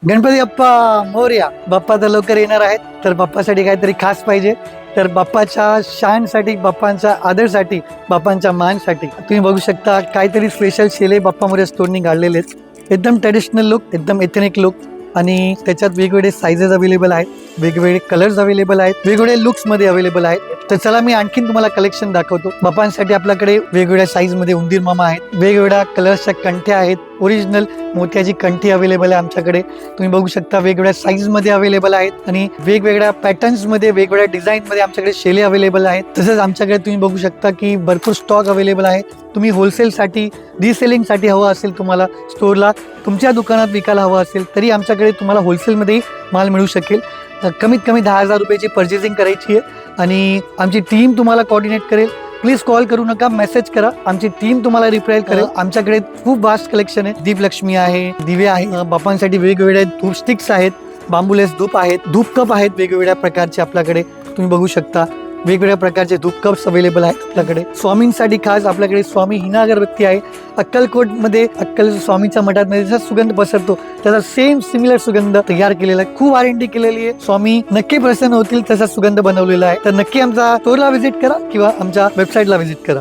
गणपती बाप्पा मोरया. बाप्पा तर लवकर येणार आहेत, तर बाप्पासाठी काहीतरी खास पाहिजे. तर बाप्पाच्या शानसाठी, बाप्पांच्या आदरसाठी, बाप्पांच्या मानसाठी तुम्ही बघू शकता काहीतरी स्पेशल शेले बाप्पा मोरया स्टोरनी काढलेले आहेत. एकदम ट्रेडिशनल लुक, एकदम एथनिक लुक, आणि त्याच्यात वेगवेगळे साईजेस अवेलेबल आहेत, वेगवेगळे कलर्स अवेलेबल आहेत, वेगवेगळे लुक्स मध्ये अवेलेबल आहेत. तर चला मी आणखीन तुम्हाला कलेक्शन दाखवतो. बाप्पांसाठी आपल्याकडे वेगवेगळ्या साईज मध्ये उंदीर मामा आहेत, वेगवेगळ्या कलर्सच्या कंठ्या आहेत, ओरिजिनल मोत्याची कंठी अवेलेबल आहे आमच्याकडे. तुम्ही बघू शकता वेगवेगळ्या साईज मध्ये अवेलेबल आहेत, आणि वेगवेगळ्या पॅटर्न्स मध्ये, वेगवेगळ्या डिझाईन मध्ये आमच्याकडे शेले अवेलेबल आहेत. तसंच आमच्याकडे तुम्ही बघू शकता की भरपूर स्टॉक अवेलेबल आहे. तुम्ही होलसेलसाठी, रिसेलिंगसाठी हवं असेल, तुम्हाला स्टोरला तुमच्या दुकानात विकायला हवं असेल, तरी आमच्याकडे तुम्हाला होलसेलमध्येही माल मिळू शकेल. कमीत कमी 10,000 रुपयाची पर्चेसिंग करायची आहे, आणि आमची टीम तुम्हाला कोऑर्डिनेट करेल. प्लीज कॉल करू नका, मेसेज करा, आमची टीम तुम्हाला रिप्लाय करेल. आमच्याकडे खूप वास्ट कलेक्शन आहे. दीपलक्ष्मी आहे, दिवे आहे, बाप्पांसाठी वेगवेगळे धूप स्टिक्स आहेत, बांबुलेस धूप आहेत, धूप कप आहेत वेगवेगळ्या प्रकारचे आपल्याकडे. तुम्ही बघू शकता वेगवेगळ्या प्रकारचे धूप कप्स अवेलेबल आहेत आपल्याकडे. स्वामींसाठी खास आपल्याकडे स्वामी हिना अगरबत्ती आहे. अक्कलकोट मध्ये अक्कल स्वामीच्या मठामध्ये जसा सुगंध पसरतो, त्याचा सेम सिमिलर सुगंध तयार केलेला आहे. खूप R&D केलेली आहे. स्वामी नक्की प्रसन्न होतील तसा सुगंध बनवलेला आहे. तर नक्की आमचा स्टोरला व्हिजिट करा किंवा आमच्या वेबसाईटला व्हिजिट करा.